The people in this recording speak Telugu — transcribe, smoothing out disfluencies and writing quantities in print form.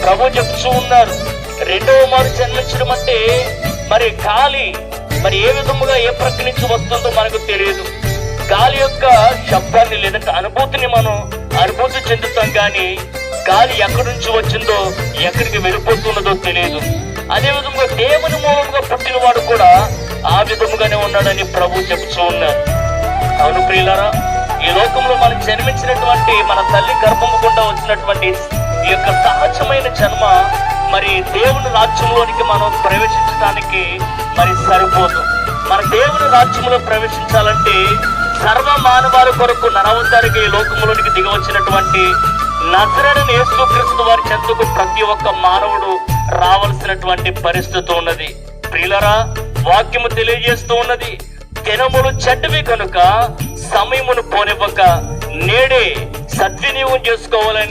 ప్రభు చెప్తూ ఉన్నారు, రెండవ మారు జన్మించడం అంటే మరి గాలి మరి ఏ విధముగా ఏ ప్రక్కడి నుంచి వస్తుందో మనకు తెలియదు. గాలి యొక్క శబ్దాన్ని లేదంటే అనుభూతిని మనం అనుభూతి చెందుతాం, కానీ గాలి ఎక్కడి నుంచి వచ్చిందో ఎక్కడికి వెళ్ళిపోతున్నదో తెలియదు. అదే విధంగా దేవుని మూలంగా పుట్టిన వాడు కూడా ఆ విధముగానే ఉన్నాడని ప్రభు చెప్తూ ఉన్నారు. అవును ప్రియులారా, ఈ లోకంలో మనం జన్మించినటువంటి మన తల్లి గర్భము గుండా వచ్చినటువంటి ఈ యొక్క సహజమైన జన్మ మరి దేవుని రాజ్యంలోనికి మనం ప్రవేశించడానికి మరి సరిపోదు. మన దేవుని రాజ్యంలో ప్రవేశించాలంటే సర్వ మానవాళి కొరకు నరవతారిగా ఈ లోకంలోనికి దిగి వచ్చినటువంటి నజరేయుడైన యేసుక్రీస్తు వారి చెంతకు ప్రతి ఒక్క మానవుడు రావాల్సినటువంటి పరిస్థితి ఉన్నది. ప్రియులారా, వాక్యము తెలియజేస్తూ ఉన్నది, దినములు చెడ్డవి కనుక సమయమును పోనివ్వక నేడే సద్వినియోగం చేసుకోవాలని